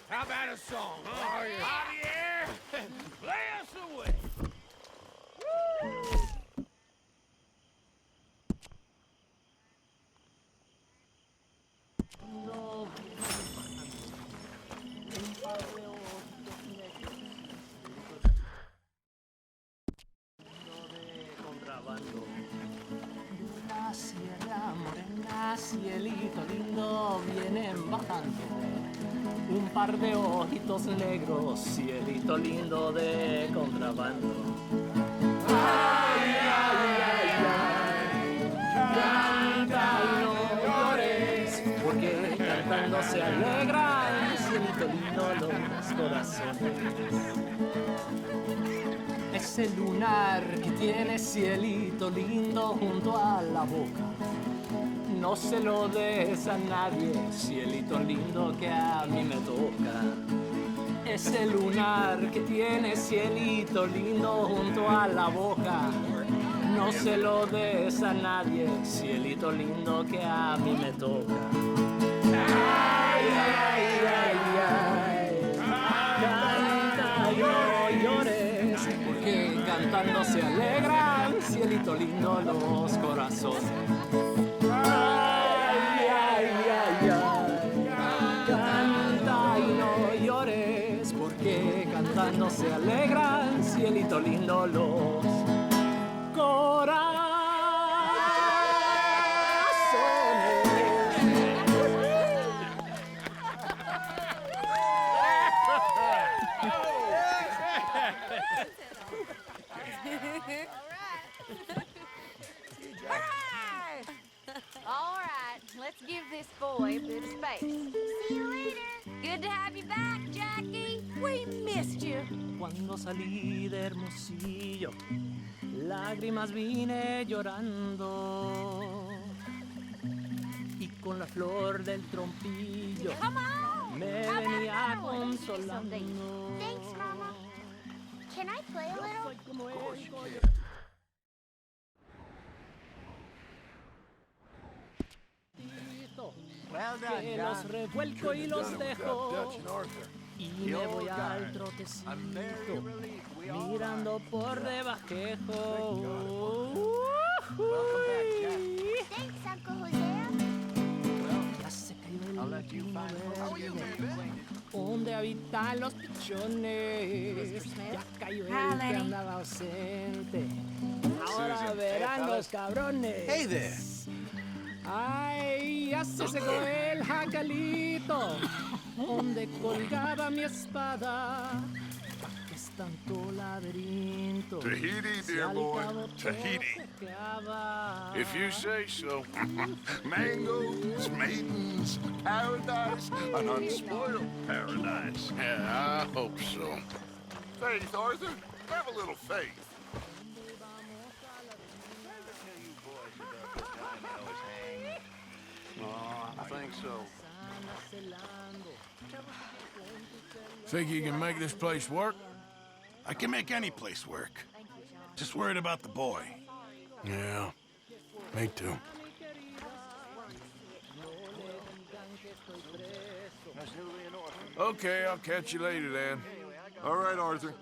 How about a song, huh? Javier, play us away. La sierra morena, cielito lindo, vienen bajando. Un par de ojitos negros, cielito lindo de contrabando. Ay, ay, ay, ay, canta y no llores, porque cantando se alegran, cielito lindo los corazones. Ese lunar que tiene cielito lindo junto a la boca, no se lo des a nadie, cielito lindo que a mí me toca. Ese lunar que tiene cielito lindo junto a la boca, no se lo des a nadie, cielito lindo que a mí me toca. Ay, ay, ay, ay, canta y no llores, porque cantando se alegran, cielito lindo los corazones. Ay, ay, ay, ay, canta y no llores, porque cantando se alegran, cielito lindo los corazones. All right, let's give this boy a bit of space. See you later. Good to have you back, Jackie. We missed you. Cuando salí de Hermosillo, lágrimas vine llorando, y con la flor del trompillo Come on. me How about venía another one? Let me see consolando. something. Thanks, Mama. Can I play a little? Of course you can. Que los revuelco y los dejo y me voy al trotecito mirando por debajejo. Thanks, Uncle Hosea. Ya se cayó el último verde donde habitan los pichones. Ya cayó el que andaba ausente. Ahora verán los cabrones. Hey there. Ay, ya se secó el jacalito donde colgaba mi espada. ¿Pa' qué es tanto laberinto? Tahiti, Si dear al boy, cabo todo Tahiti. se acaba. If you say so. Mangoes, maidens, paradise, an unspoiled paradise. Yeah, I hope so. Faith, Arthur. Have a little faith. I think so. Think you can make this place work? I can make any place work. Just worried about the boy. Yeah, me too. Okay, I'll catch you later then. All right, Arthur.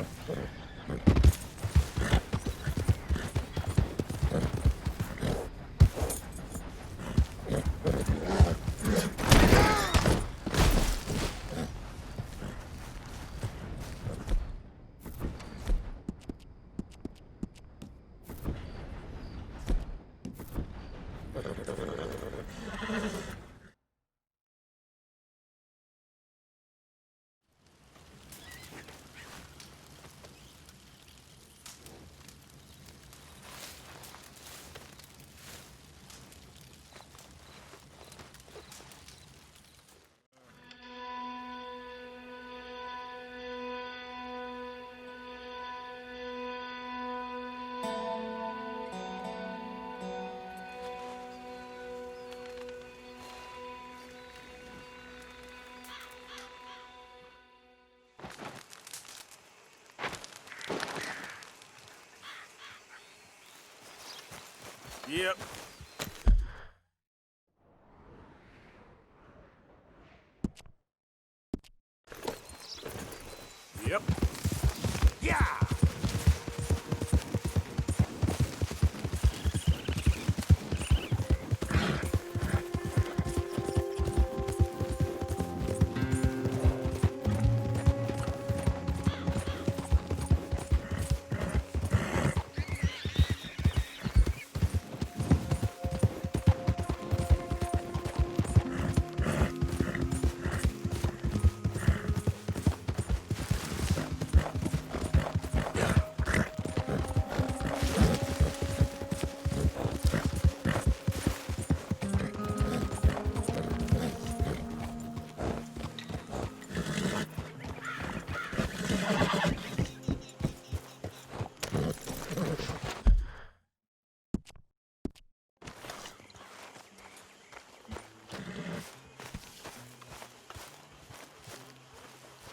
Yep. Yep. Yep. Yeah!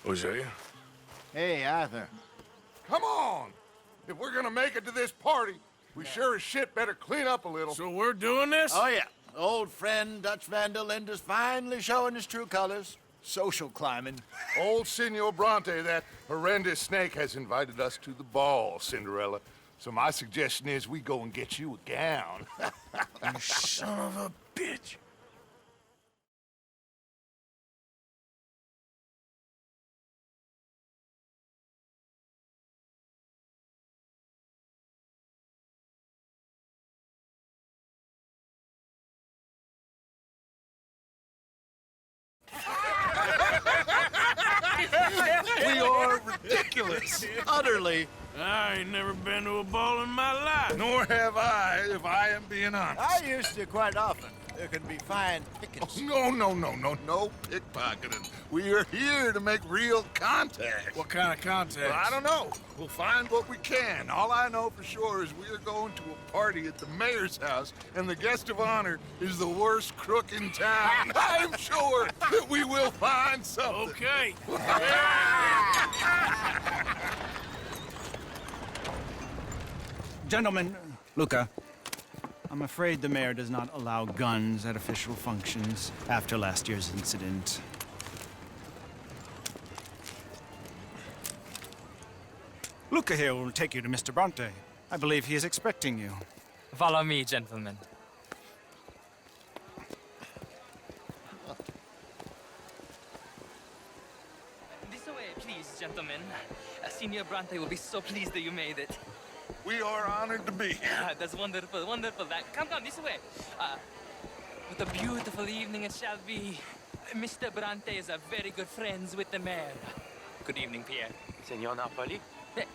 Hosea? Hey, Arthur. Come on! If we're gonna make it to this party, we sure as shit better clean up a little. So we're doing this? Oh, yeah. Old friend Dutch Van der Linde's finally showing his true colors. Social climbing. Old Senor Bronte, that horrendous snake, has invited us to the ball, Cinderella. So my suggestion is we go and get you a gown. You son of a bitch. We are ridiculous. Utterly. I ain't never been to a ball in my life. Nor have I, if I am being honest. I used to quite often. There can be fine pickings. No pickpocketing. We are here to make real contact. What kind of contact? Well, I don't know. We'll find what we can. All I know for sure is we are going to a party at the mayor's house, and the guest of honor is the worst crook in town. I'm sure that we will find something. Okay. Gentlemen, Luca, I'm afraid the mayor does not allow guns at official functions after last year's incident. Luca here will take you to Mr. Bronte. I believe he is expecting you. Follow me, gentlemen. This way, please, gentlemen. Senior Bronte will be so pleased that you made it. We are honored to be here. That's wonderful, wonderful. Come, this way. What a beautiful evening it shall be. Mr. Bronte is a very good friends with the mayor. Good evening, Pierre. Senor Napoli?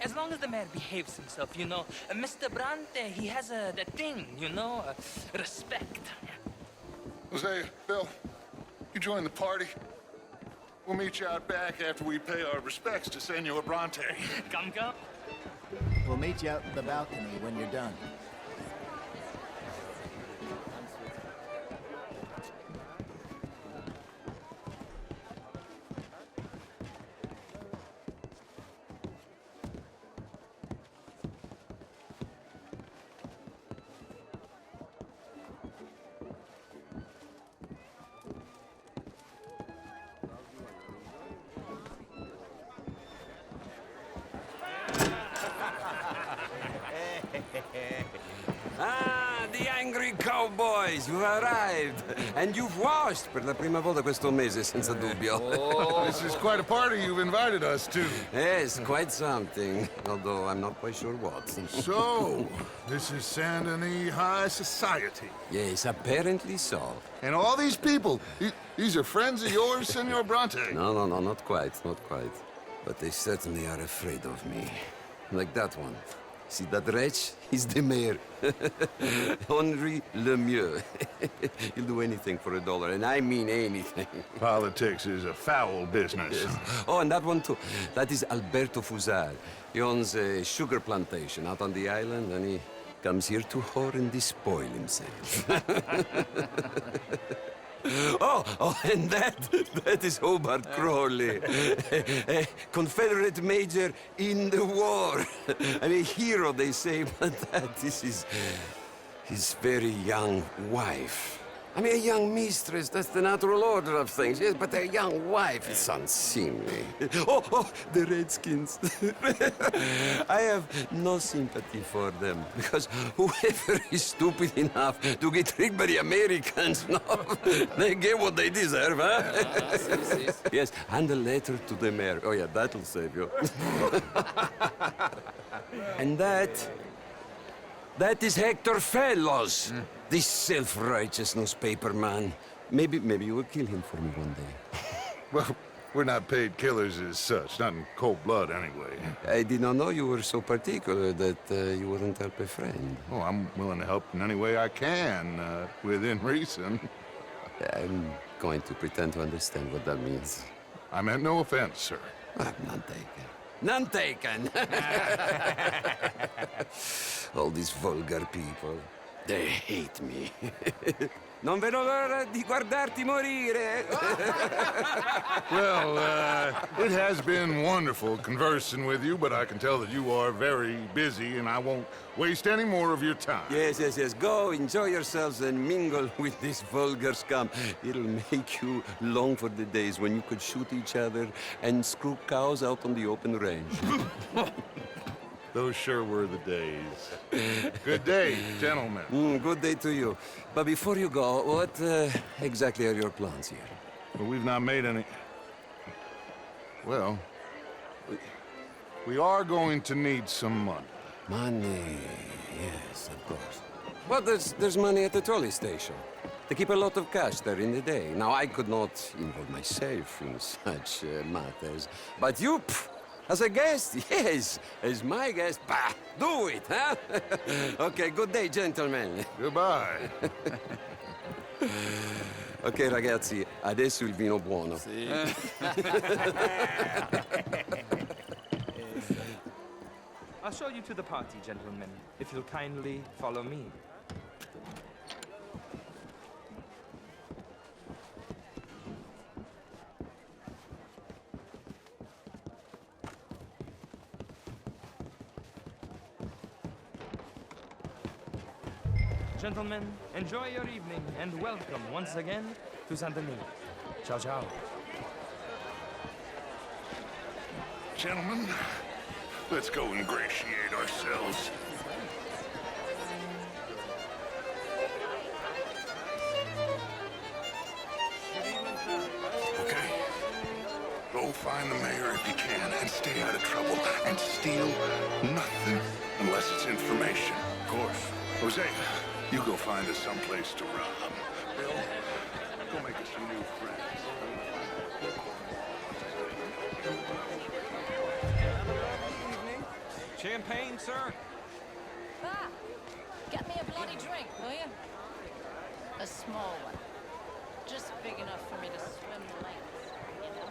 As long as the mayor behaves himself, you know. Mr. Bronte, he has that thing, you know, respect. Jose, Bill, you join the party. We'll meet you out back after we pay our respects to Senor Bronte. Come. We'll meet you out in the balcony when you're done. cowboys, you've arrived. And you've washed per la prima volta questo mese, senza dubbio. This is quite a party you've invited us to. Yes, quite something. Although I'm not quite sure what. So, this is Saint Denis High Society. Yes, apparently so. And all these people, these are friends of yours, Senor Bronte? No, not quite, not quite. But they certainly are afraid of me. Like that one. See that wretch? He's the mayor. Henri Lemieux. He'll do anything for $1, and I mean anything. Politics is a foul business. Yes. Oh, and that one too. That is Alberto Fusar. He owns a sugar plantation out on the island, and he comes here to whore and despoil himself. Oh, and that is Hobart Crawley, a Confederate major in the war. I mean, a hero, they say, but that is his very young wife. I mean, a young mistress, that's the natural order of things, yes, but a young wife is unseemly. Oh, the Redskins. I have no sympathy for them, because whoever is stupid enough to get tricked by the Americans, no, they get what they deserve, huh? Yes, and a letter to the mayor. Oh, yeah, that'll save you. And that is Hector Fellows. This self-righteous newspaper man. Maybe you will kill him for me one day. Well, we're not paid killers as such, not in cold blood anyway. I did not know you were so particular that you wouldn't help a friend. Oh, I'm willing to help in any way I can, within reason. I'm going to pretend to understand what that means. I meant no offense, sir. None taken. None taken! All these vulgar people. They hate me. Non vedo l'ora di guardarti morire. Well, it has been wonderful conversing with you, but I can tell that you are very busy, and I won't waste any more of your time. Yes. Go, enjoy yourselves, and mingle with this vulgar scum. It'll make you long for the days when you could shoot each other and screw cows out on the open range. Those sure were the days. Good day, gentlemen. Good day to you. But before you go, what exactly are your plans here? Well, we've not made any... Well, we are going to need some money. Money, yes, of course. Well, there's money at the trolley station. They keep a lot of cash there in the day. Now, I could not involve myself in such matters. But you, as a guest, yes, as my guest, bah, do it, huh? Okay, good day, gentlemen. Goodbye. Ok, ragazzi, adesso il vino buono. Sì. I'll show you to the party, gentlemen, if you'll kindly follow me. Gentlemen, enjoy your evening and welcome once again to Saint Denis. Ciao, ciao. Gentlemen, let's go ingratiate ourselves. Okay. Go find the mayor if you can and stay out of trouble and steal nothing unless it's information. Of course. Jose, you go find us someplace to rob. Bill, go make us some new friends. Champagne, sir? Ah, get me a bloody drink, will you? A small one. Just big enough for me to swim lanes, you know?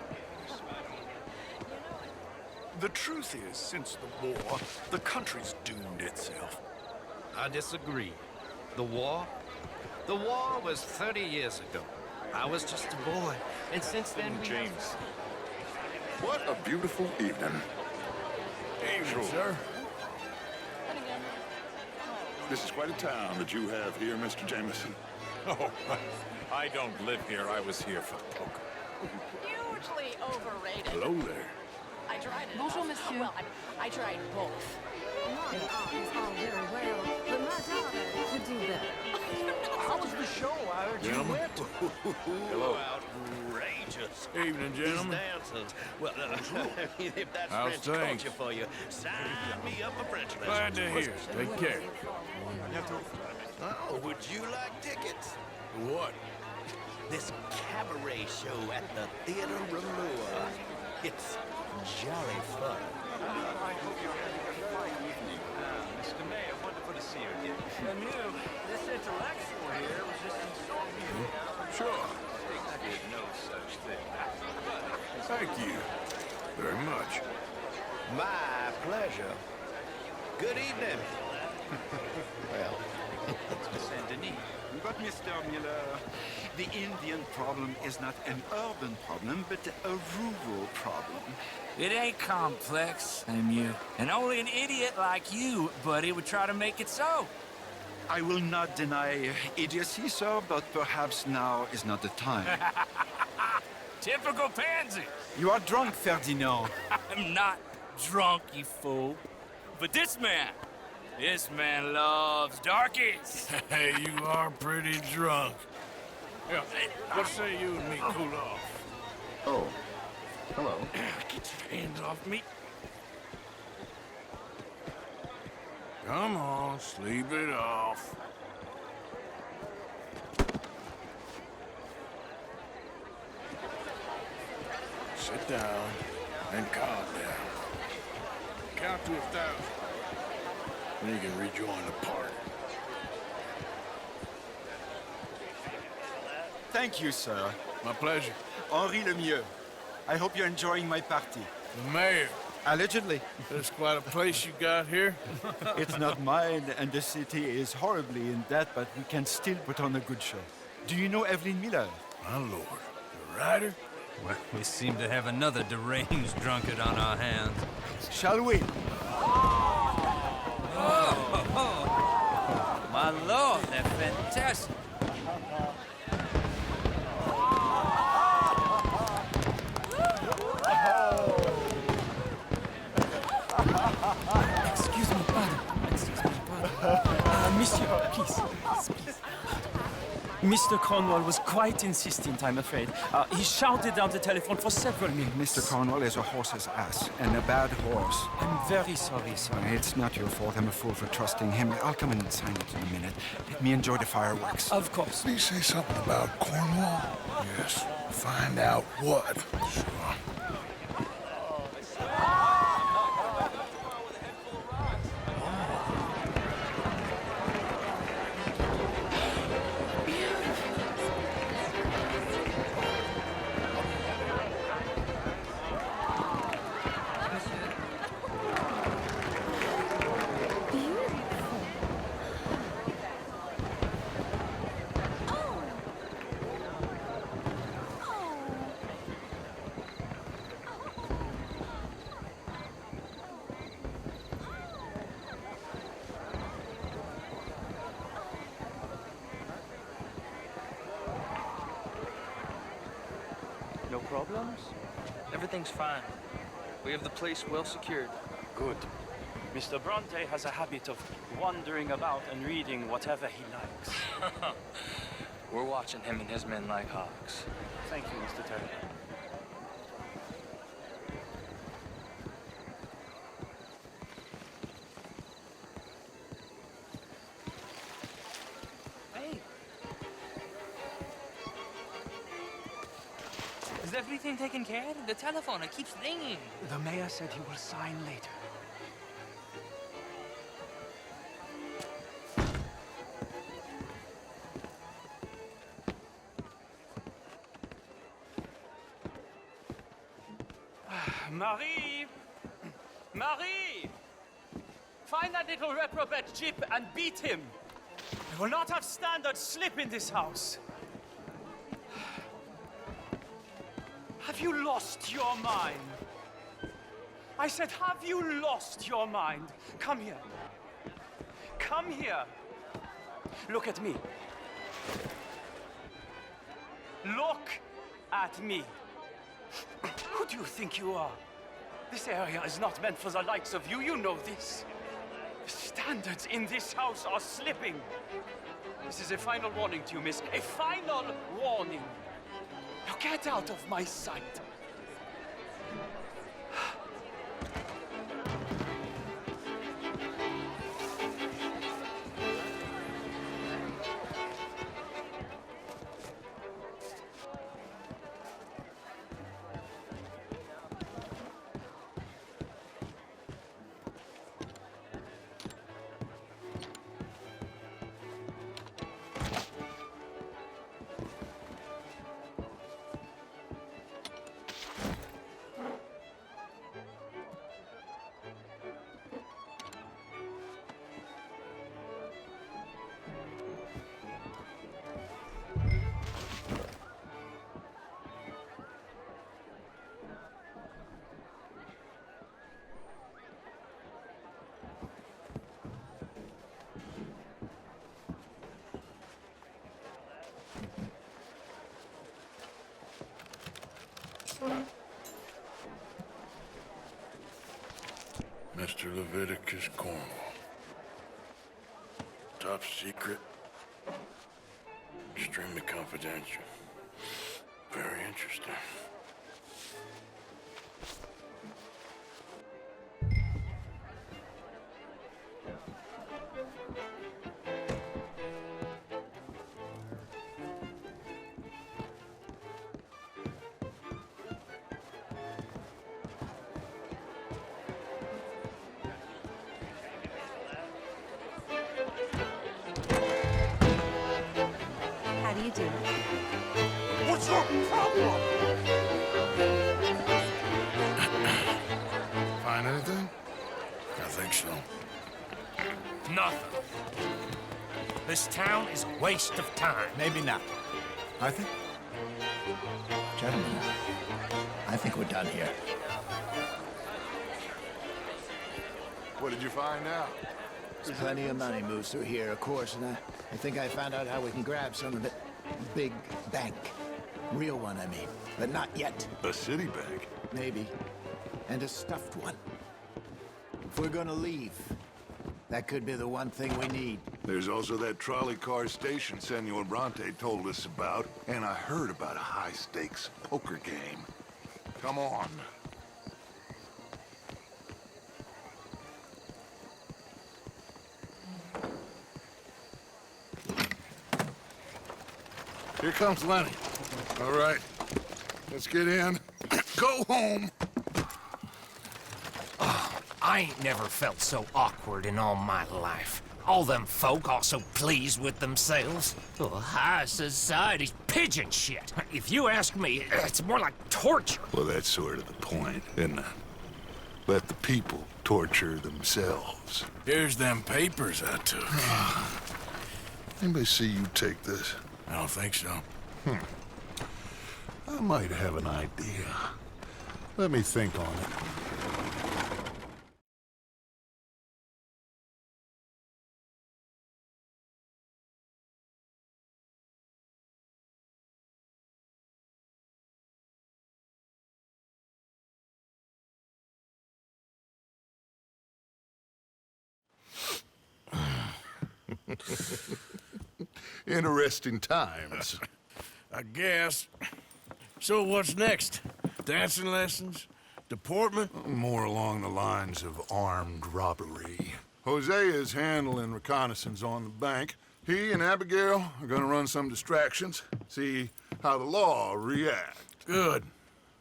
The truth is, since the war, the country's doomed itself. I disagree. The war was 30 years ago. I was just a boy, and since then James. What a beautiful evening. Angel. Sir? This is quite a town that you have here, Mr. Jameson. Oh, I don't live here. I was here for poker. Hugely overrated. Hello there. I tried it. Bonjour, monsieur. Well, I tried both. modern art is all very well, but my daughter could do better. How was the show I heard you Gentlemen. went to? Hello. Outrageous. Evening, gentlemen. These dancers. Well, if that's How's French things? culture for you, sign me up for French lessons. Glad to hear. Take care. Oh, would you like tickets? What? This cabaret show at the Theater Ramua. It's jolly fun. Mr. Mayor, wonderful to see you again. And you, this intellectual here was just insulting you. Sure. Did no such thing. Thank you very much. My pleasure. Good evening. Well, Saint Denis. But Mr. Miller, the Indian problem is not an urban problem, but a rural problem. It ain't complex, MU. And only an idiot like you, buddy, would try to make it so. I will not deny idiocy, sir, but perhaps now is not the time. Typical pansy. You are drunk, Ferdinand. I'm not drunk, you fool. But this man loves darkies. Hey, you are pretty drunk. Yeah, what say you and me cool off? Oh, hello. Get your hands off me. Come on, sleep it off. Sit down and calm down. Count to 1,000. Then you can rejoin the party. Thank you, sir. My pleasure. Henri Lemieux. I hope you're enjoying my party. The mayor. Allegedly. That's quite a place you got here. It's not mine, and the city is horribly in debt, but we can still put on a good show. Do you know Evelyn Miller? My lord. The writer? Well, we seem to have another deranged drunkard on our hands. Shall we? My lord, they're fantastic. Excuse me, pardon. Monsieur, please. Mr. Cornwall was quite insistent, I'm afraid. He shouted down the telephone for several minutes. Mr. Cornwall is a horse's ass, and a bad horse. I'm very sorry, sir. It's not your fault. I'm a fool for trusting him. I'll come and sign it in a minute. Let me enjoy the fireworks. Of course. Did he say something about Cornwall? Yes. Find out what. Sure. No problems? Everything's fine. We have the place well secured. Good. Mr. Bronte has a habit of wandering about and reading whatever he likes. We're watching him and his men like hawks. Thank you, Mr. Terry. Is everything taken care of? The telephone, it keeps ringing. The mayor said he will sign later. Marie! Marie! Find that little reprobate Jip and beat him. We will not have standard slip in this house. Have you lost your mind? I said, have you lost your mind? Come here. Come here. Look at me. Look at me. Who do you think you are? This area is not meant for the likes of you. You know this. The standards in this house are slipping. This is a final warning to you, miss. A final warning. Now get out of my sight. Mr. Leviticus Cornwall. Top secret. Extremely confidential. Very interesting. How do you do? What's your problem? Find anything? I think so. Nothing. This town is a waste of time. Maybe not. Arthur? Gentlemen, I think we're done here. What did you find out? There's plenty of money moves through here, of course, and I think I found out how we can grab some of it. Big bank. Real one, I mean. But not yet. A city bank? Maybe. And a stuffed one. If we're gonna leave, that could be the one thing we need. There's also that trolley car station Senor Bronte told us about, and I heard about a high-stakes poker game. Come on. Here comes Lenny. All right, let's get in. Go home. I ain't never felt so awkward in all my life. All them folk all so pleased with themselves. Oh, high society's pigeon shit. If you ask me, it's more like torture. Well, that's sort of the point, isn't it? Let the people torture themselves. Here's them papers I took. Anybody see you take this? I don't think so. I might have an idea. Let me think on it. Interesting times. I guess. So what's next? Dancing lessons? Deportment? More along the lines of armed robbery. Hosea is handling reconnaissance on the bank. He and Abigail are gonna run some distractions, see how the law react. Good.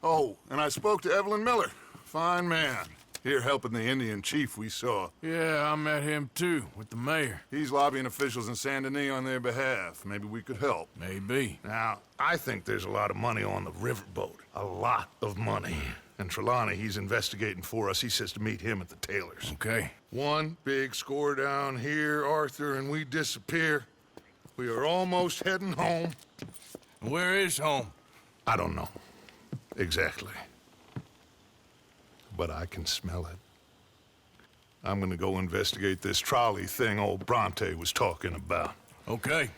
Oh, and I spoke to Evelyn Miller. Fine man. Here helping the Indian chief we saw. Yeah, I met him too, with the mayor. He's lobbying officials in Saint Denis on their behalf. Maybe we could help. Maybe. Now, I think there's a lot of money on the riverboat. A lot of money. And Trelawney, he's investigating for us. He says to meet him at the Taylor's. Okay. One big score down here, Arthur, and we disappear. We are almost heading home. Where is home? I don't know. Exactly. But I can smell it. I'm gonna go investigate this trolley thing old Bronte was talking about. Okay.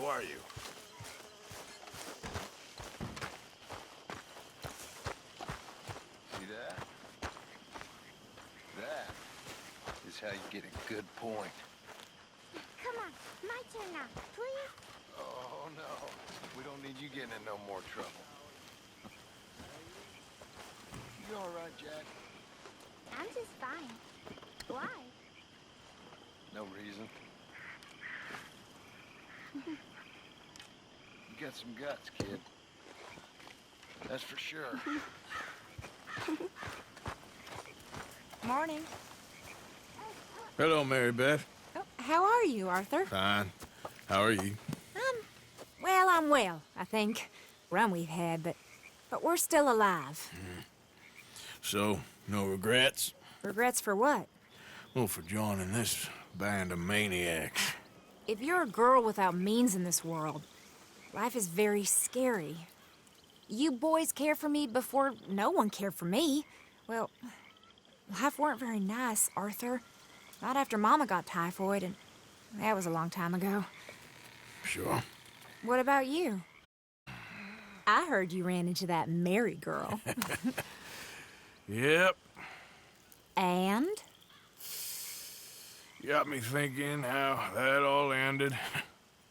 are you? See that? That is how you get a good point. Come on, my turn now, please. Oh, no. We don't need you getting in no more trouble. You all right, Jack? I'm just fine. Why? No reason. You got some guts, kid. That's for sure. Morning. Hello, Mary Beth. Oh, how are you, Arthur? Fine. How are you? Well, I'm well, I think. Run we've had, but we're still alive. So, no regrets? Regrets for what? Well, for joining this band of maniacs. If you're a girl without means in this world, life is very scary. You boys cared for me before no one cared for me. Well, life weren't very nice, Arthur. Not after Mama got typhoid, and that was a long time ago. Sure. What about you? I heard you ran into that Mary girl. Yep. And? Got me thinking how that all ended.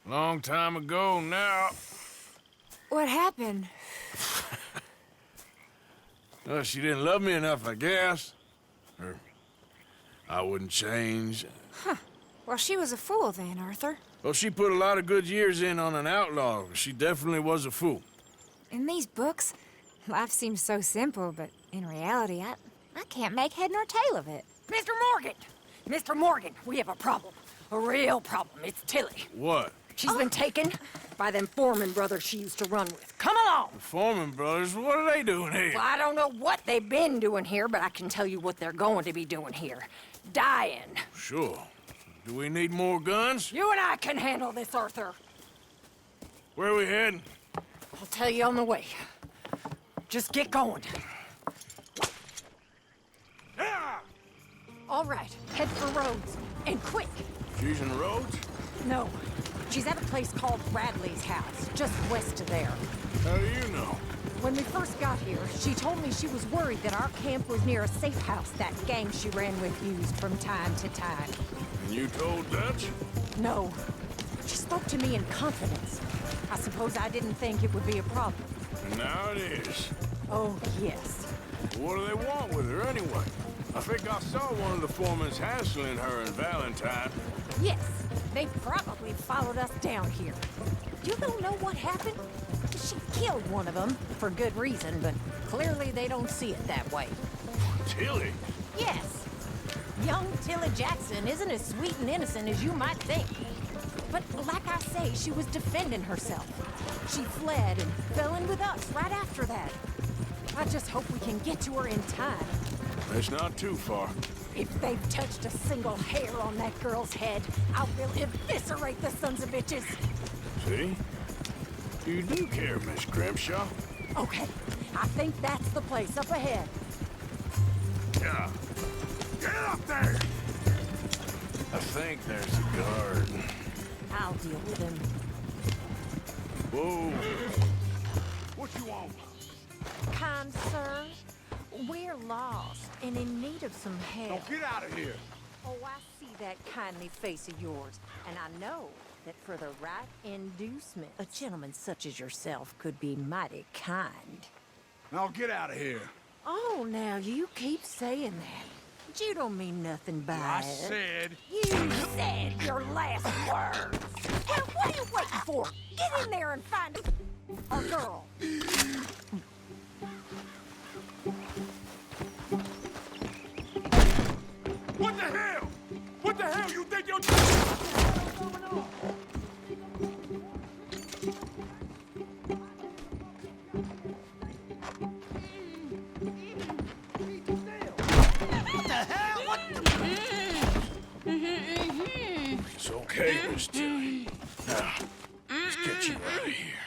Long time ago now. What happened? Well, she didn't love me enough, I guess. Or I wouldn't change. Huh. Well, she was a fool then, Arthur. Well, she put a lot of good years in on an outlaw. She definitely was a fool. In these books, life seems so simple, but in reality, I can't make head nor tail of it. Mr. Morgan! Mr. Morgan, we have a problem. A real problem. It's Tilly. What? She's been taken by them Foreman brothers she used to run with. Come along! The Foreman brothers? What are they doing here? Well, I don't know what they've been doing here, but I can tell you what they're going to be doing here. Dying. Sure. Do we need more guns? You and I can handle this, Arthur. Where are we heading? I'll tell you on the way. Just get going. All right, head for Rhodes, and quick. She's in Rhodes? No, she's at a place called Radley's house, just west of there. How do you know? When we first got here, she told me she was worried that our camp was near a safe house that gang she ran with used from time to time. And you told Dutch? No. She spoke to me in confidence. I suppose I didn't think it would be a problem. And now it is. Oh, yes. What do they want with her anyway? I think I saw one of the foremans hassling her and Valentine. Yes, they probably followed us down here. You don't know what happened? She killed one of them, for good reason, but clearly they don't see it that way. Tilly? Yes. Young Tilly Jackson isn't as sweet and innocent as you might think. But like I say, she was defending herself. She fled and fell in with us right after that. I just hope we can get to her in time. It's not too far. If they've touched a single hair on that girl's head, I will eviscerate the sons of bitches. See? You do care, Miss Grimshaw. Okay, I think that's the place up ahead. Yeah. Get up there! I think there's a guard. I'll deal with him. Whoa. What you want? Kind sir, we're lost and in need of some help. Now get out of here. Oh, I see that kindly face of yours, and I know that for the right inducement, a gentleman such as yourself could be mighty kind. Now get out of here. Oh, now you keep saying that. But you don't mean nothing by I it. said... You said your last words. Well, what are you waiting for? Get in there and find a girl. What the hell? What the hell you think you're What the hell? What? It's okay, Miss Tilly. Now, let's get you out of here.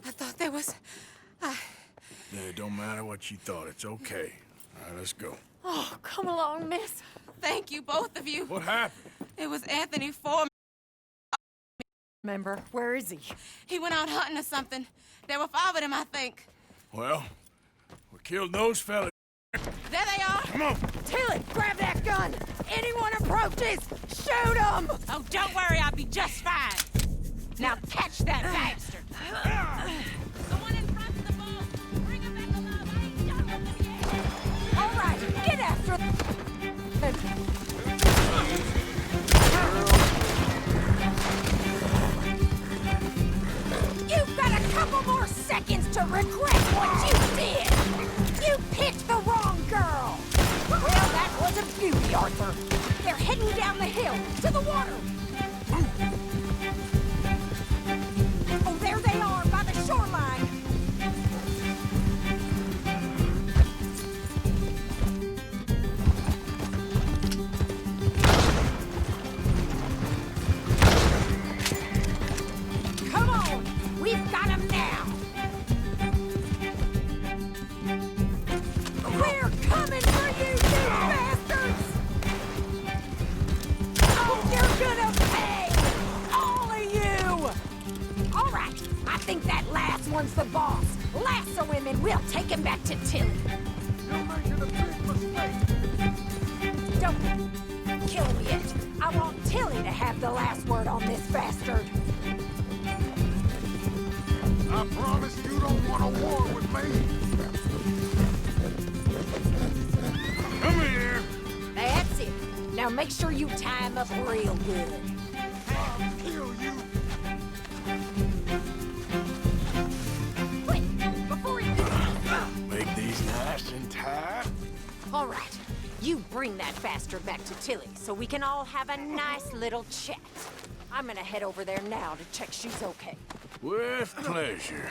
I thought there was... Yeah, it don't matter what you thought. It's okay. All right, let's go. Oh, come along, miss. Thank you, both of you. What happened? It was Anthony Foreman. Member, where is he? He went out hunting or something. There were 5 of them, I think. Well, we killed those fellas. There they are. Come on. Tilly, grab that gun! Anyone approaches, shoot them! Oh, don't worry, I'll be just fine. Now catch that bastard. The one in front of the boat. Bring him back alive. I ain't done with him yet. All right, get after You've got a couple more seconds to regret what you did! You picked the wrong girl! Well, that was a beauty, Arthur. They're heading down the hill, to the water! Oh, there they are, by the shoreline! Come on! We've got him now! We're coming for you, you bastards! Oh, you're gonna pay! All of you! All right, I think that last one's the boss. Lasso him and we'll take him back to Tilly. You're making a big mistake. Don't kill him yet. I want Tilly to have the last word on this bastard. I promise you don't want a war with me. Come here. That's it. Now make sure you tie him up real good. I'll kill you. Quick, before he... Make these nice and tight. All right, you bring that bastard back to Tilly so we can all have a nice little chat. I'm gonna head over there now to check she's okay. With pleasure.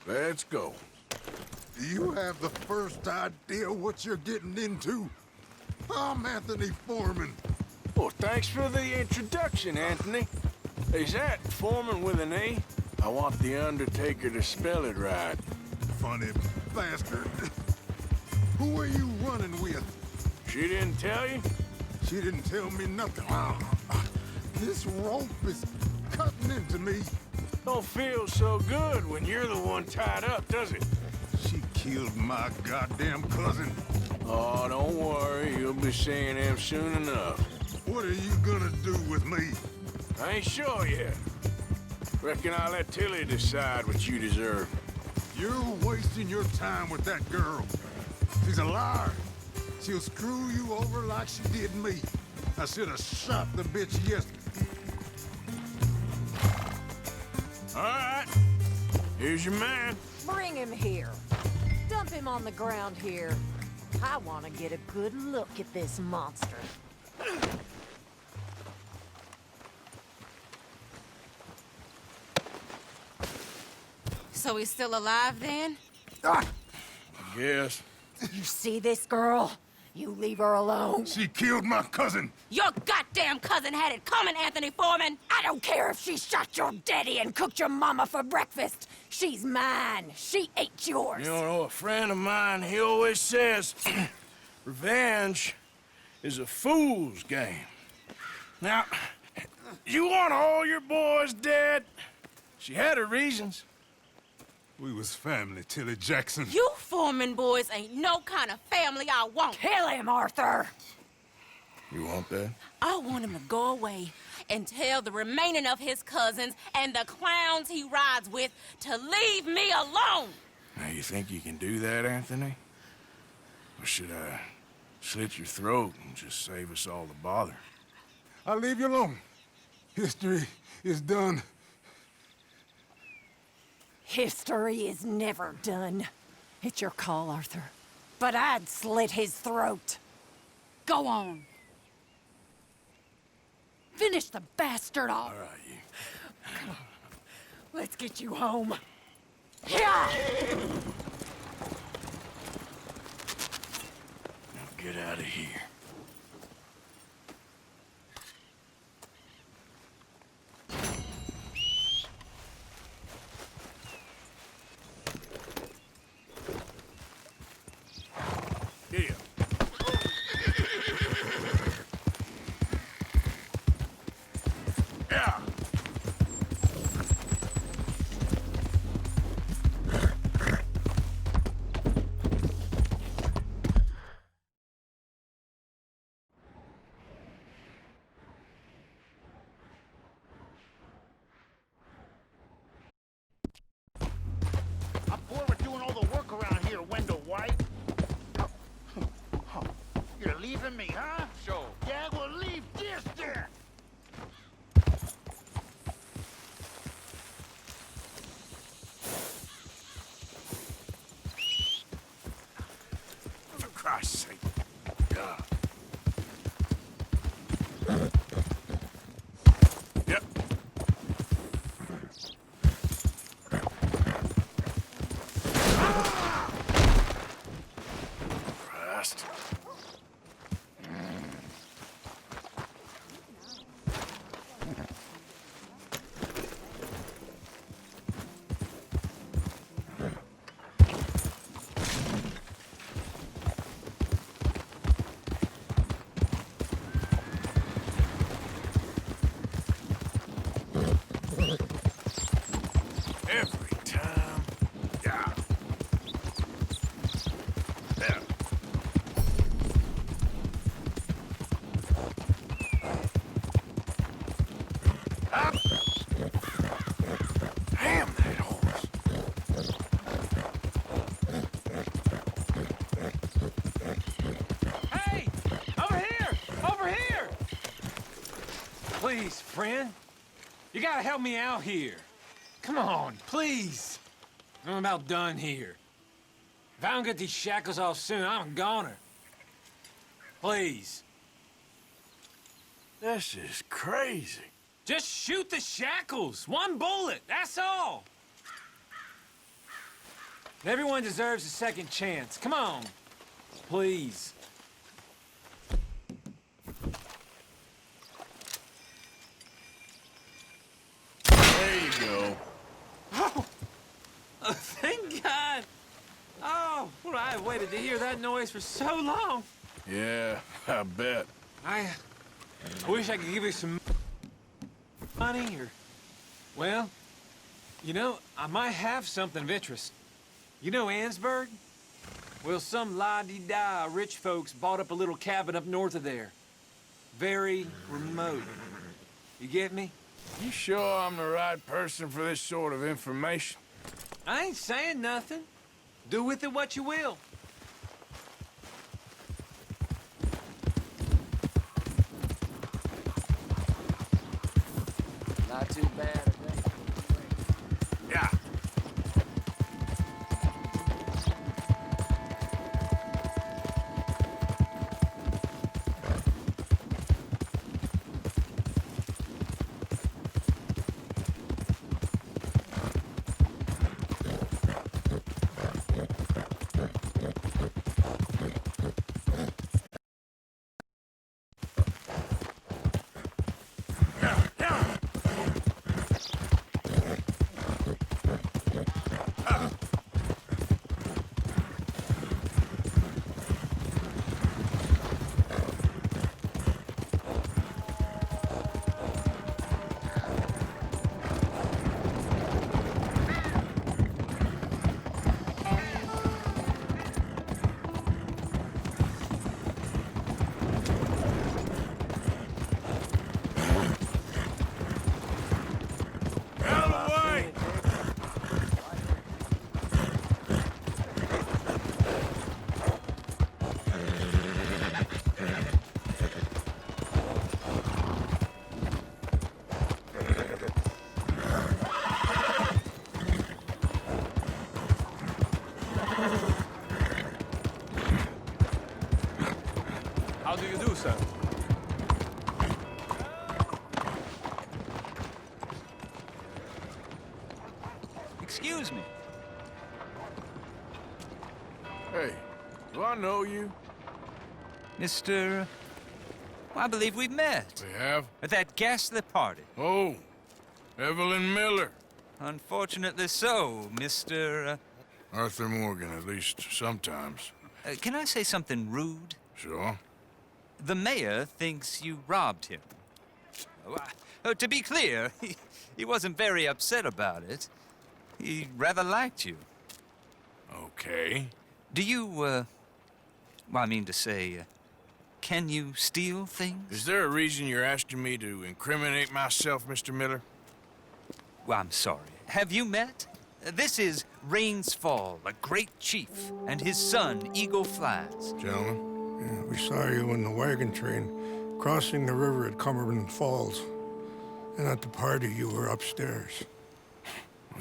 Let's go. Do you have the first idea what you're getting into? I'm Anthony Foreman. Well, thanks for the introduction, Anthony. Is that Foreman with an A? I want the Undertaker to spell it right. Funny bastard. Who are you running with? She didn't tell you? She didn't tell me nothing. This rope is cutting into me. Don't feel so good when you're the one tied up, does it? She killed my goddamn cousin. Oh, don't worry. You'll be seeing him soon enough. What are you gonna do with me? I ain't sure yet. Reckon I'll let Tilly decide what you deserve. You're wasting your time with that girl. She's a liar. She'll screw you over like she did me. I should have shot the bitch yesterday. All right. Here's your man. Bring him here. Dump him on the ground here. I want to get a good look at this monster. So he's still alive then? Yes. You see this girl? You leave her alone. She killed my cousin. Your goddamn cousin had it coming, Anthony Foreman! I don't care if she shot your daddy and cooked your mama for breakfast. She's mine. She ate yours. You know, a friend of mine, he always says, revenge is a fool's game. Now, you want all your boys dead? She had her reasons. We was family, Tilly Jackson. You Foreman boys ain't no kind of family I want. Kill him, Arthur! You want that? I want him to go away and tell the remaining of his cousins and the clowns he rides with to leave me alone. Now, you think you can do that, Anthony? Or should I slit your throat and just save us all the bother? I'll leave you alone. History is done. History is never done. It's your call, Arthur. But I'd slit his throat. Go on. Finish the bastard off. All right, you. Come on. Let's get you home. Yeah! get out of here. Here. Yeah. I'm bored with doing all the work around here, Wendell White. You're leaving me, huh? Sure. Yeah, well, leave this there. For Christ's sake. God. Yep. Christ. Every time. Yeah. There. Up. Damn that horse. Hey! Over here! Over here! Please, friend. You gotta help me out here. Come on, please. I'm about done here. If I don't get these shackles off soon, I'm a goner. Please. This is crazy. Just shoot the shackles. One bullet, that's all. Everyone deserves a second chance. Come on. Please. There you go. Oh, thank God. Oh, well, I waited to hear that noise for so long. Yeah, I bet. I wish I could give you some money or, well, you know, I might have something of interest. You know Ansburg? Well, some la-di-da rich folks bought up a little cabin up north of there. Very remote. You get me? You sure I'm the right person for this sort of information? I ain't saying nothing. Do with it what you will. Not too bad, I think. Yeah. How do you do, sir? Excuse me. Hey, do I know you? Mr. I believe we've met. We have? At that ghastly party. Oh, Evelyn Miller. Unfortunately so, Mr. Arthur Morgan, at least sometimes. Can I say something rude? Sure. The mayor thinks you robbed him. To be clear, he wasn't very upset about it. He rather liked you. Okay. Do you, well, I mean to say, can you steal things? Is there a reason you're asking me to incriminate myself, Mr. Miller? Well, I'm sorry. Have you met? This is Rains Fall, a great chief, and his son, Eagle Flies. Gentlemen? Yeah, we saw you in the wagon train crossing the river at Cumberland Falls. And at the party, you were upstairs.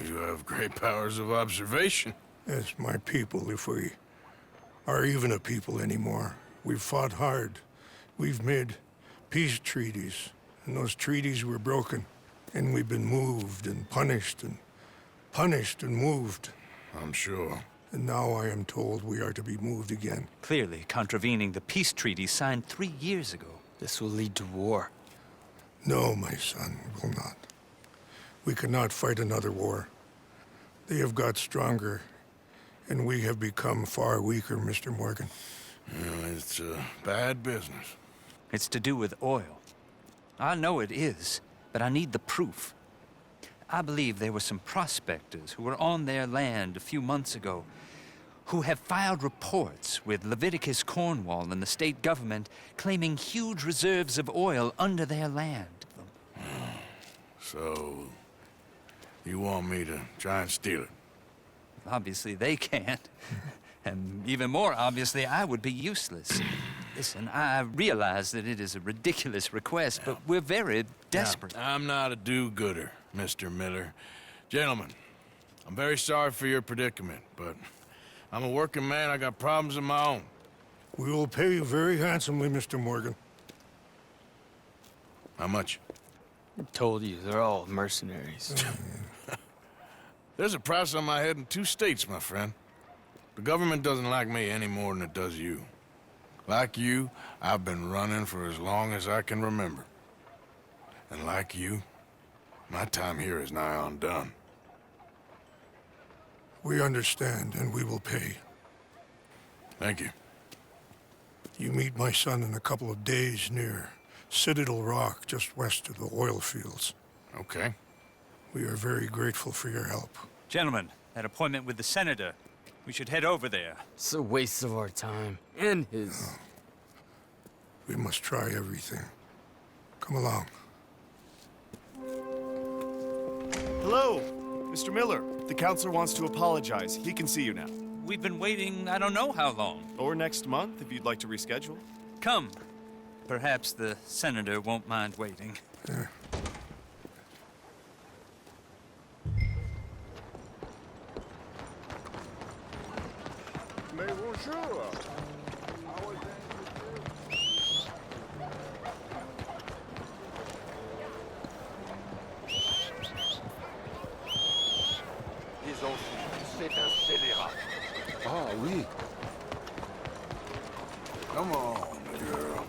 You have great powers of observation. Yes, my people, if we are even a people anymore. We've fought hard. We've made peace treaties, and those treaties were broken. And we've been moved and punished and moved. I'm sure. And now I am told we are to be moved again. Clearly contravening the peace treaty signed 3 years ago. This will lead to war. No, my son, it will not. We cannot fight another war. They have got stronger, and we have become far weaker, Mr. Morgan. Yeah, it's bad business. It's to do with oil. I know it is, but I need the proof. I believe there were some prospectors who were on their land a few months ago who have filed reports with Leviticus Cornwall and the state government claiming huge reserves of oil under their land. So, you want me to try and steal it? Obviously they can't. And even more obviously, I would be useless. Listen, I realize that it is a ridiculous request, but we're very desperate. Now, I'm not a do-gooder, Mr. Miller. Gentlemen, I'm very sorry for your predicament, but I'm a working man. I got problems of my own. We will pay you very handsomely, Mr. Morgan. How much? I told you, they're all mercenaries. There's a price on my head in 2 states, my friend. The government doesn't like me any more than it does you. Like you, I've been running for as long as I can remember. And like you, my time here is nigh on done. We understand, and we will pay. Thank you. You meet my son in a couple of days near Citadel Rock, just west of the oil fields. Okay. We are very grateful for your help. Gentlemen, that appointment with the senator. We should head over there. It's a waste of our time. And his. Oh. We must try everything. Come along. Hello, Mr. Miller. The counselor wants to apologize. He can see you now. We've been waiting I don't know how long. Or next month, if you'd like to reschedule. Come. Perhaps the senator won't mind waiting. Yeah. Mais bonjour. Les enfants, c'est un scélérat. Ah oui. Come on, girl.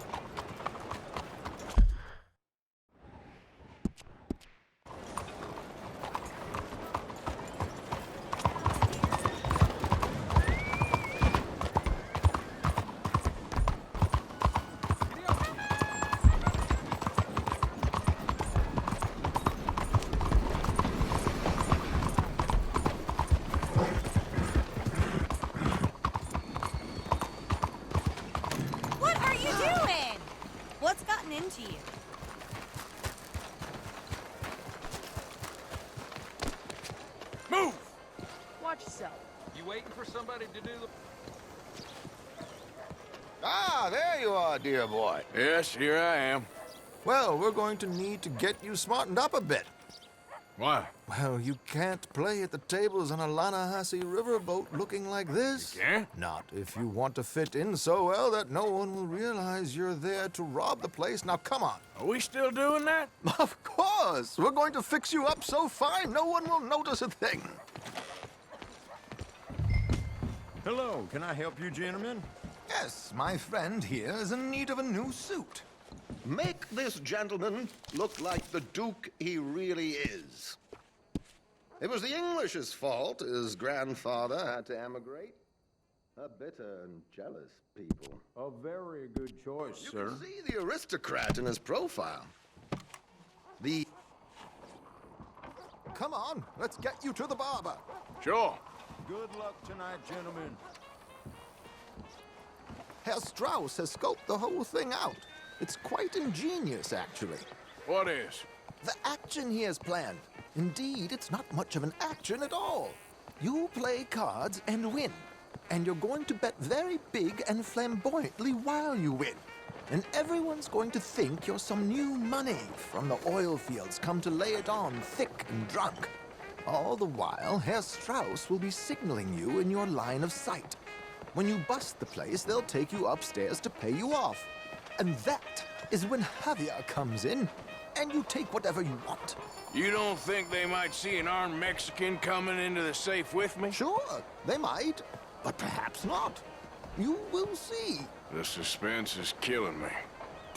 Into you. Move! Watch yourself. You waiting for somebody to do the... Ah, there you are, dear boy. Yes, here I am. Well, we're going to need to get you smartened up a bit. Why? Well, you can't play at the tables on a Lannahechee riverboat looking like this. You can't? Not if you want to fit in so well that no one will realize you're there to rob the place. Now, come on. Are we still doing that? Of course. We're going to fix you up so fine no one will notice a thing. Hello, can I help you, gentlemen? Yes, my friend here is in need of a new suit. Make this gentleman look like the Duke he really is. It was the English's fault his grandfather had to emigrate. A bitter and jealous people. A very good choice, You can see the aristocrat in his profile. Come on, let's get you to the barber. Sure. Good luck tonight, gentlemen. Herr Strauss has scoped the whole thing out. It's quite ingenious, actually. What is? The action he has planned. Indeed, it's not much of an action at all. You play cards and win. And you're going to bet very big and flamboyantly while you win. And everyone's going to think you're some new money from the oil fields come to lay it on thick and drunk. All the while, Herr Strauss will be signaling you in your line of sight. When you bust the place, they'll take you upstairs to pay you off. And that is when Javier comes in, and you take whatever you want. You don't think they might see an armed Mexican coming into the safe with me? Sure, they might, but perhaps not. You will see. The suspense is killing me.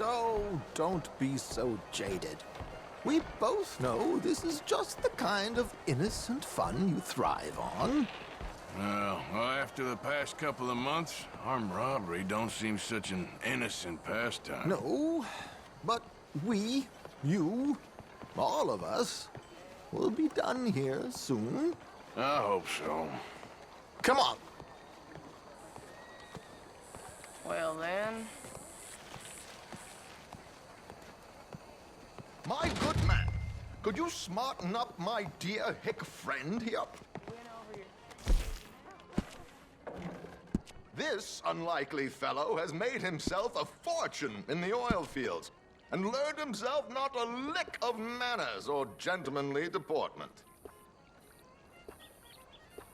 Oh, don't be so jaded. We both know this is just the kind of innocent fun you thrive on. Well, after the past couple of months, armed robbery don't seem such an innocent pastime. No, but we, you, all of us, will be done here soon. I hope so. Come on. Well then. My good man, could you smarten up my dear hick friend here? This unlikely fellow has made himself a fortune in the oil fields and learned himself not a lick of manners or gentlemanly deportment.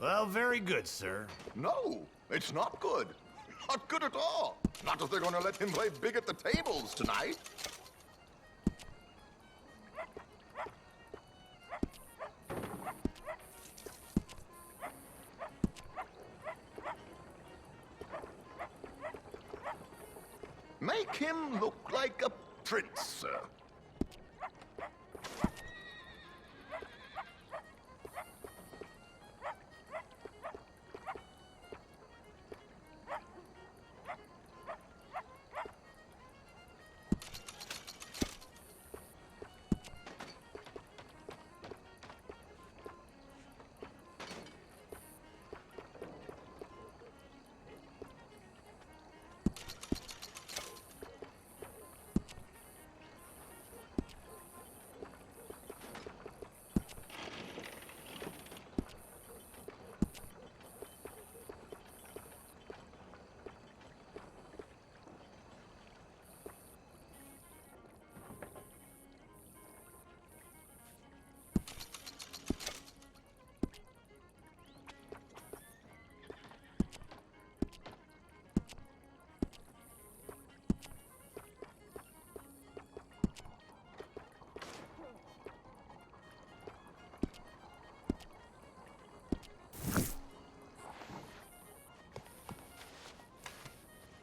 Well, very good, sir. No, it's not good. Not good at all. Not if they're going to let him play big at the tables tonight. Make him look like a prince, sir.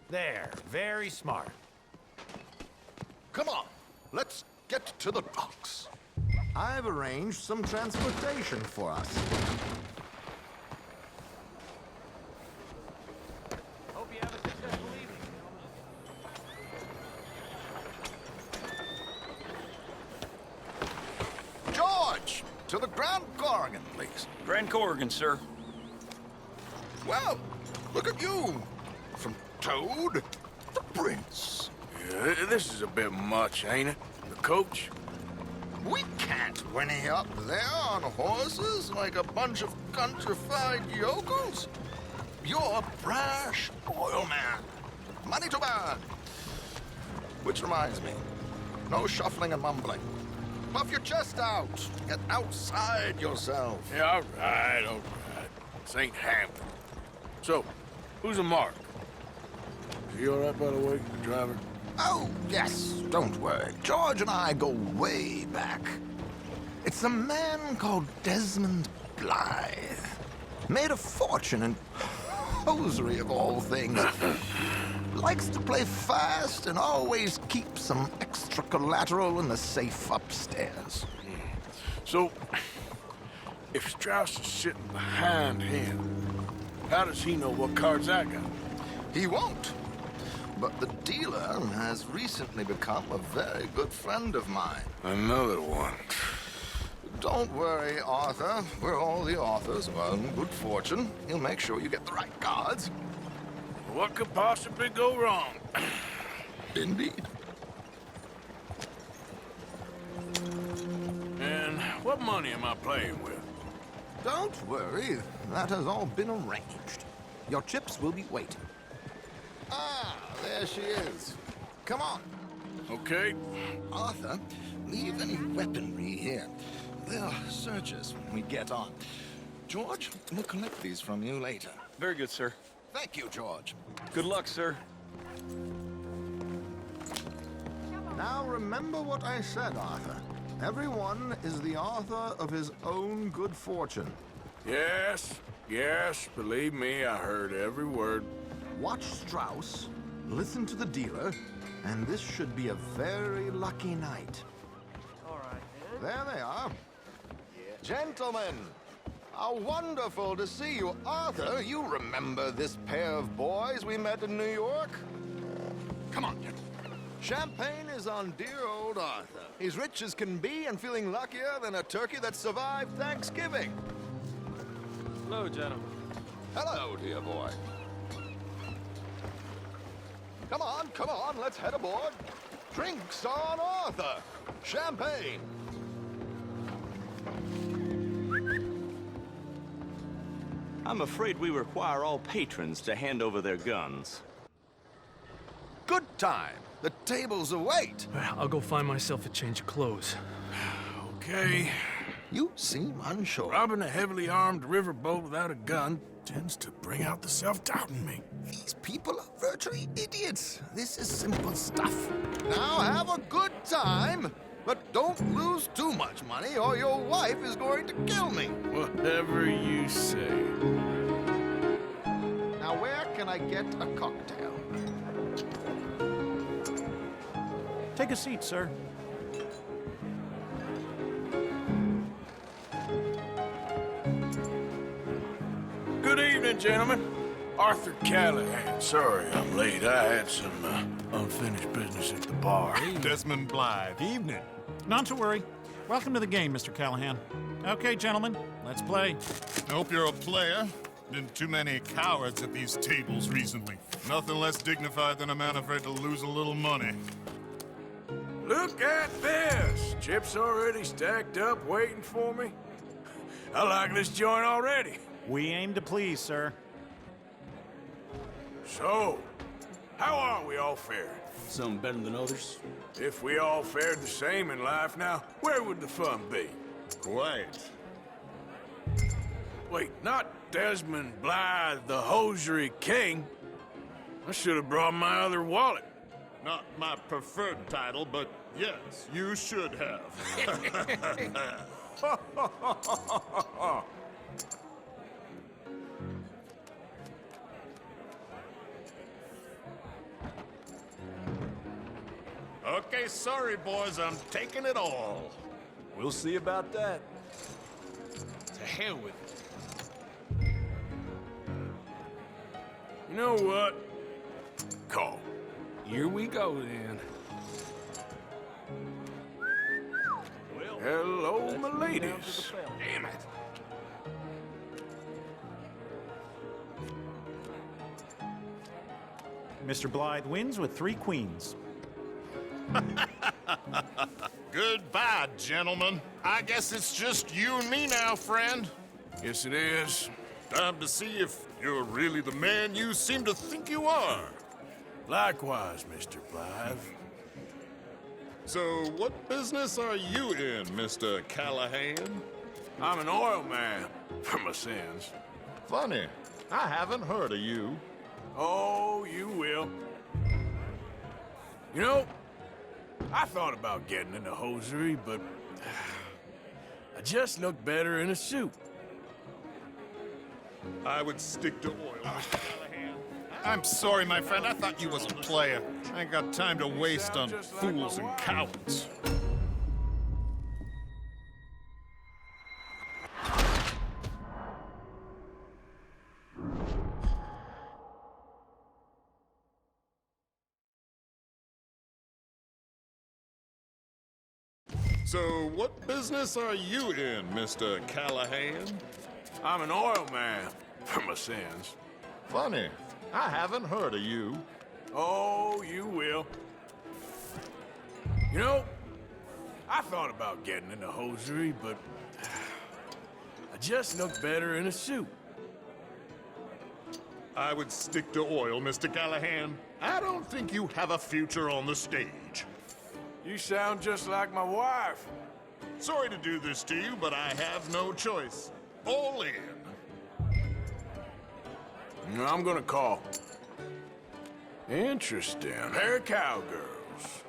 There, very smart. Come on, let's get to the docks. I've arranged some transportation for us. Hope you have a successful evening. George, to the Grand Corrigan, please. Grand Corrigan, sir. Well, look at you. From Toad to Prince. Yeah, this is a bit much, ain't it? The coach? We can't whinny up there on horses like a bunch of countrified yokels. You're a brash oil man. Money to burn. Which reminds me, no shuffling and mumbling. Puff your chest out. Get outside yourself. Yeah, all right. This ain't Hampton. So, who's a mark? Is he all right, by the way, the driver? Oh, yes, don't worry. George and I go way back. It's a man called Desmond Blythe. Made a fortune in hosiery of all things. likes to play fast and always keep some extra collateral in the safe upstairs. So, if Strauss is sitting behind him, how does he know what cards I got? He won't. But the dealer has recently become a very good friend of mine. Another one. Don't worry, Arthur. We're all the authors of good fortune. He'll make sure you get the right cards. What could possibly go wrong? Indeed. And what money am I playing with? Don't worry. That has all been arranged. Your chips will be waiting. Ah, there she is. Come on. Okay. Arthur, leave any weaponry here. They'll search us when we get on. George, we'll collect these from you later. Very good, sir. Thank you, George. Good luck, sir. Now remember what I said, Arthur. Everyone is the author of his own good fortune. Yes, believe me, I heard every word. Watch Strauss, listen to the dealer, and this should be a very lucky night. All right, There they are. Gentlemen, how wonderful to see you. Arthur, you remember this pair of boys we met in New York? Come on, gentlemen. Champagne is on dear old Arthur. He's rich as can be and feeling luckier than a turkey that survived Thanksgiving. Hello, gentlemen. Hello, dear boy. Come on, let's head aboard. Drinks on Arthur. Champagne. I'm afraid we require all patrons to hand over their guns. Good time. The tables await. I'll go find myself a change of clothes. Okay. You seem unsure. Robbing a heavily armed riverboat without a gun tends to bring out the self-doubt in me. These people are virtually idiots. This is simple stuff. Now have a good time, but don't lose too much money or your wife is going to kill me. Whatever you say. Now where can I get a cocktail? Take a seat, sir. Good evening, gentlemen. Arthur Callahan. Sorry I'm late. I had some unfinished business at the bar. Desmond Blythe. Evening. Not to worry. Welcome to the game, Mr. Callahan. Okay, gentlemen, let's play. I hope you're a player. Been too many cowards at these tables recently. Nothing less dignified than a man afraid to lose a little money. Look at this! Chips already stacked up, waiting for me. I like this joint already. We aim to please, sir. So, how are we all faring? Some better than others. If we all fared the same in life now, where would the fun be? Quiet. Wait, not Desmond Blythe, the hosiery king. I should have brought my other wallet. Not my preferred title, but yes, you should have. Okay, sorry, boys, I'm taking it all. We'll see about that. To hell with it. You know what? Call. Here we go, then. Well, hello, my ladies. Damn it. Mr. Blythe wins with 3 queens. Goodbye, gentlemen. I guess it's just you and me now, friend. Yes, it is. Time to see if you're really the man you seem to think you are. Likewise, Mr. Blythe. So, what business are you in, Mr. Callahan? I'm an oil man, for my sins. Funny. I haven't heard of you. Oh, you will. You know, I thought about getting into hosiery, but I just look better in a suit. I would stick to oil, Mr. Callahan. I'm sorry, my friend. I thought you was a player. I ain't got time to waste on fools and cowards. So, what business are you in, Mr. Callahan? I'm an oil man, for my sins. Funny. I haven't heard of you. Oh, you will. You know, I thought about getting into hosiery, but I just look better in a suit. I would stick to oil, Mr. Callahan. I don't think you have a future on the stage. You sound just like my wife. Sorry to do this to you, but I have no choice. All in. No, I'm gonna call. Interesting. Pair of cowgirls.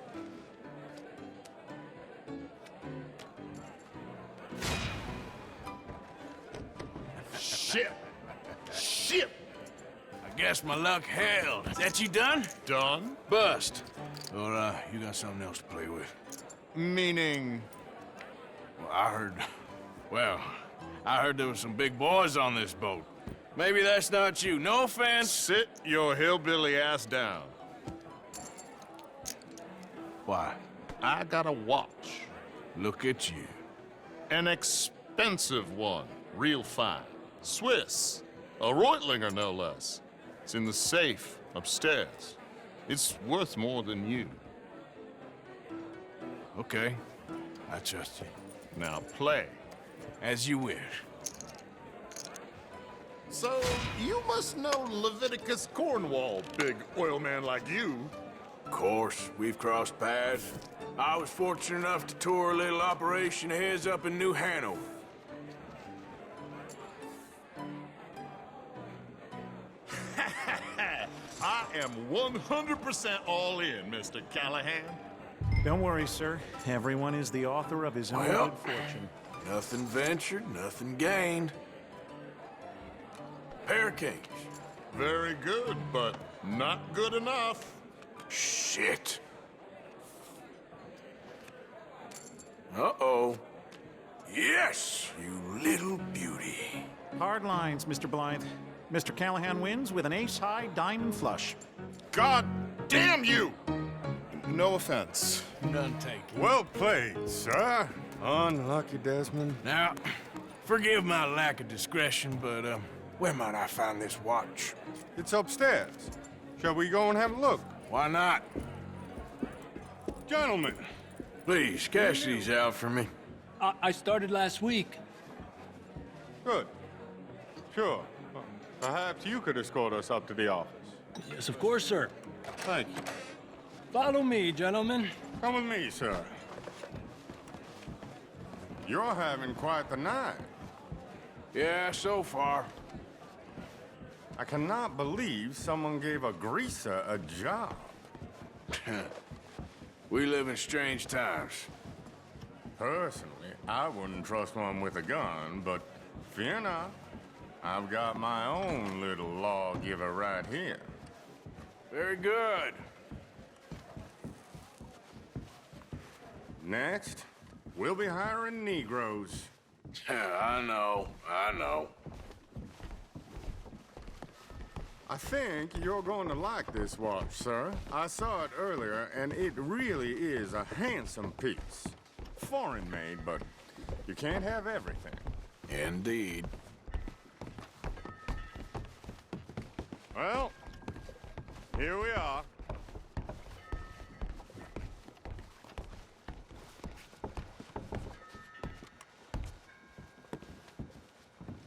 Shit! Shit! I guess my luck held. Is that you done? Done? Bust. Or, you got something else to play with? Meaning? Well, I heard there was some big boys on this boat. Maybe that's not you. No offense. Sit your hillbilly ass down. Why? I got a watch. Look at you. An expensive one. Real fine. Swiss. A Reutlinger, no less. It's in the safe upstairs. It's worth more than you. Okay. I trust you. Now play. As you wish. So, you must know Leviticus Cornwall, big oil man like you. Of course, we've crossed paths. I was fortunate enough to tour a little operation of his up in New Hanover. I am 100% all in, Mr. Callahan. Don't worry, sir. Everyone is the author of his own Well, good fortune. Nothing ventured, nothing gained. Pair of kings. Very good, but not good enough. Shit. Uh-oh. Yes, you little beauty. Hard lines, Mr. Blythe. Mr. Callahan wins with an ace-high diamond flush. God damn you! No offense. None taken. Well played, sir. Unlucky, Desmond. Now, forgive my lack of discretion, but, where might I find this watch? It's upstairs. Shall we go and have a look? Why not? Gentlemen. Please, cash these out for me. I started last week. Good. Sure. Perhaps you could escort us up to the office. Yes, of course, sir. Thank you. Follow me, gentlemen. Come with me, sir. You're having quite the night. Yeah, so far. I cannot believe someone gave a greaser a job. We live in strange times. Personally, I wouldn't trust one with a gun, but fear not. I've got my own little lawgiver right here. Very good. Next, we'll be hiring Negroes. I know. I think you're going to like this watch, sir. I saw it earlier, and it really is a handsome piece. Foreign made, but you can't have everything. Indeed. Well, here we are.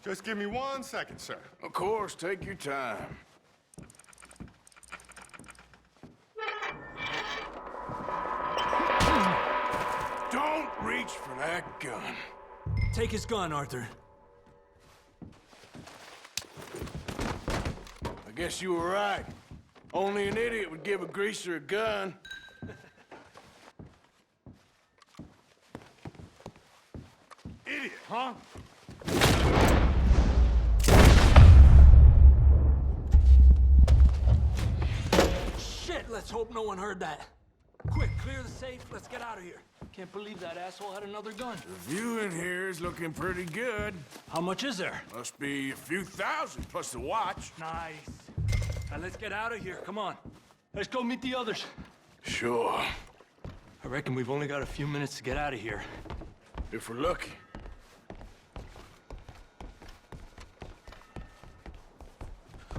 Just give me 1 second, sir. Of course, take your time. Don't reach for that gun. Take his gun, Arthur. I guess you were right. Only an idiot would give a greaser a gun. Idiot, huh? hope no one heard that. Quick, clear the safe. Let's get out of here. Can't believe that asshole had another gun. The view in here is looking pretty good. How much is there? Must be a few thousand plus the watch. Nice. Now let's get out of here. Come on. Let's go meet the others. Sure. I reckon we've only got a few minutes to get out of here. If we're lucky.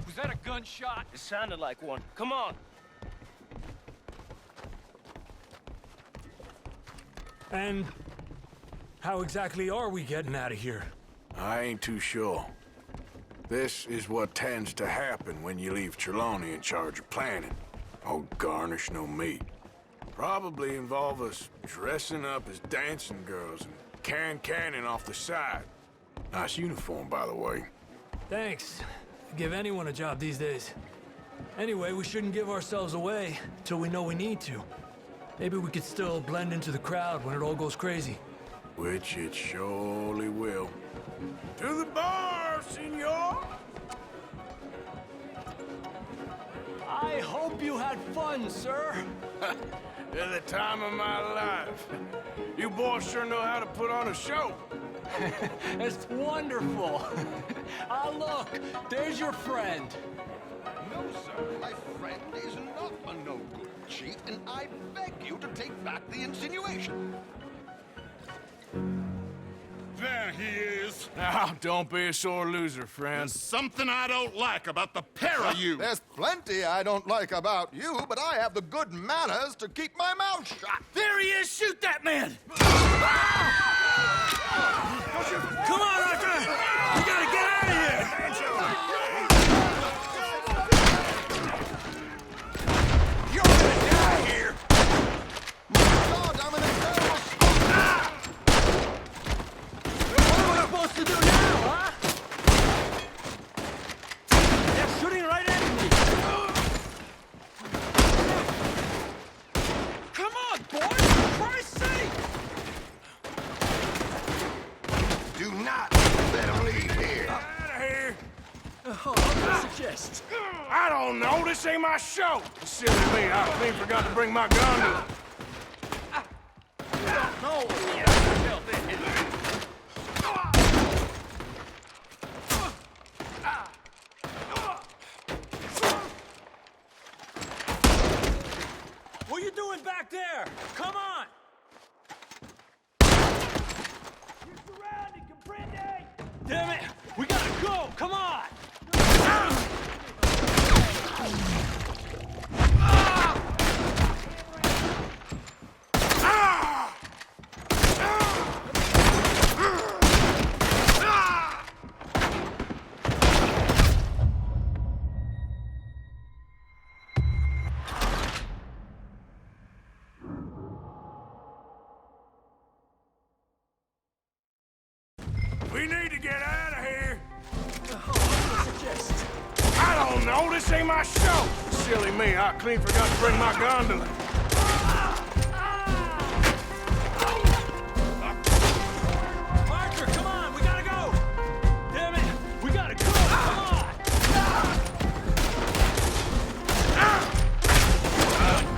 Was that a gunshot? It sounded like one. Come on. And how exactly are we getting out of here? I ain't too sure. This is what tends to happen when you leave Trelawney in charge of planning. Oh, garnish no meat. Probably involve us dressing up as dancing girls and canning off the side. Nice uniform, by the way. Thanks. Give anyone a job these days. Anyway, we shouldn't give ourselves away till we know we need to. Maybe we could still blend into the crowd when it all goes crazy. Which it surely will. To the bar, senor! I hope you had fun, sir. At the time of my life. You boys sure know how to put on a show. It's wonderful. Ah, look, there's your friend. No, sir. My friend is not a no-good cheat, and I beg you to take back the insinuation. There he is. Now, don't be a sore loser, friend. There's something I don't like about the pair of you. There's plenty I don't like about you, but I have the good manners to keep my mouth shut. There he is! Shoot that man! Come on, Arthur! We gotta get out of here! You're gonna die here! God, I'm in a terrible spot! What are we supposed to do now, huh? They're shooting right at me. Come on, boys! For Christ's sake! Do not let him leave here. Out of here! Oh, what do you suggest? I don't know. This ain't my show. Silly me. I clean forgot to bring my gun to it. No. What are you doing back there? Come on! You're surrounded, comprende? Damn it! We gotta go! Come on! We need to get out of here. What do you suggest? I don't know. This ain't my show. Silly me. I clean forgot to bring my gun to it. Archer, come on! We gotta go! Damn it! We gotta go! Come on!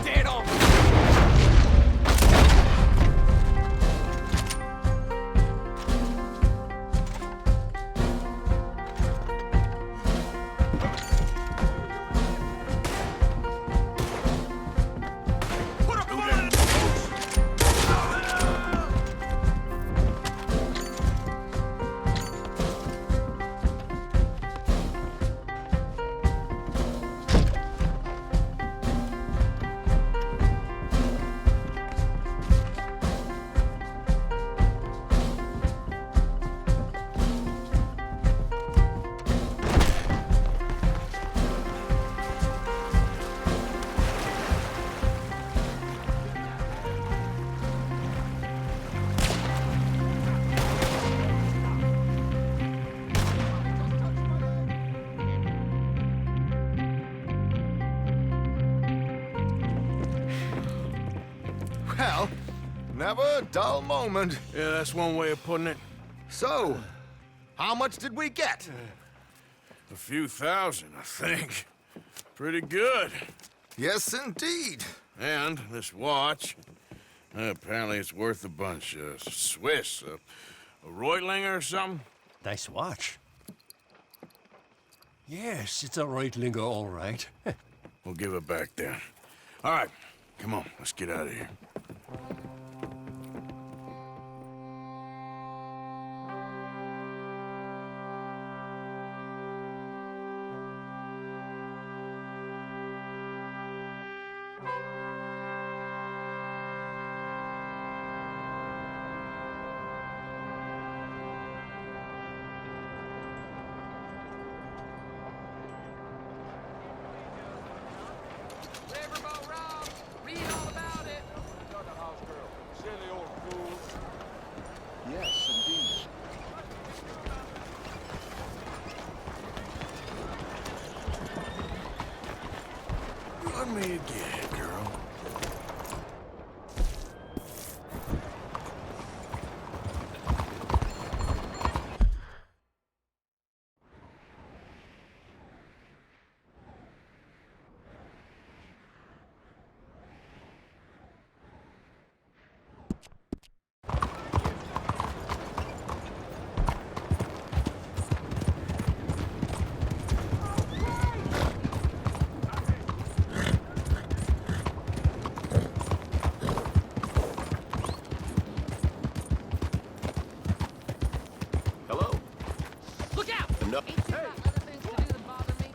Dead on! Put a bullet in Well, never a dull moment. Yeah, that's one way of putting it. So, how much did we get? A few thousand, I think. Pretty good. Yes, indeed. And this watch, apparently it's worth a bunch. Swiss, a Reutlinger or something? Nice watch. Yes, it's a Reutlinger, all right. We'll give it back then. All right, come on, let's get out of here. Yes, indeed. Let me get it, girl. Hello. Look out! No. Ain't you got other things to do than bother me?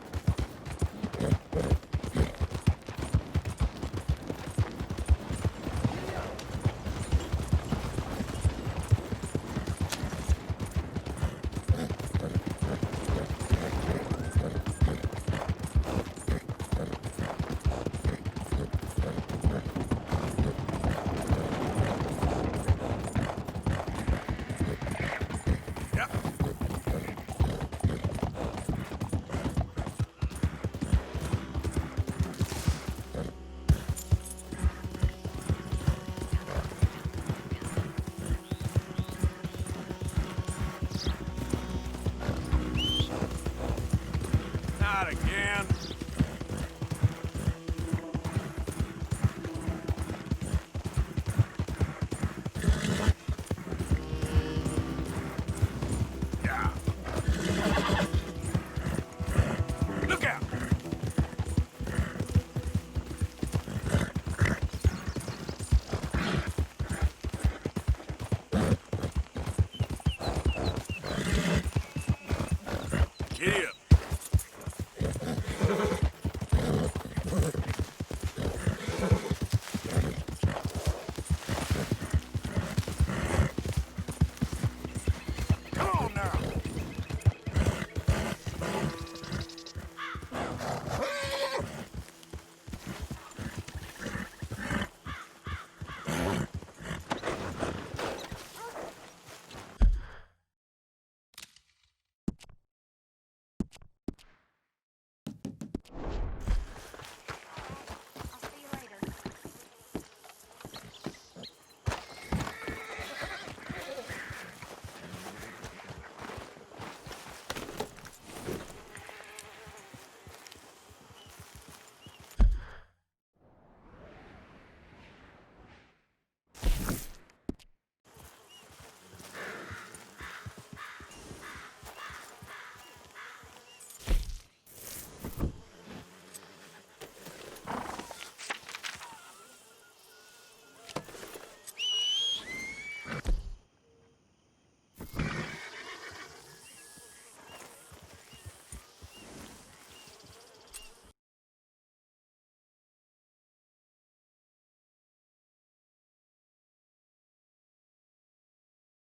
Not again.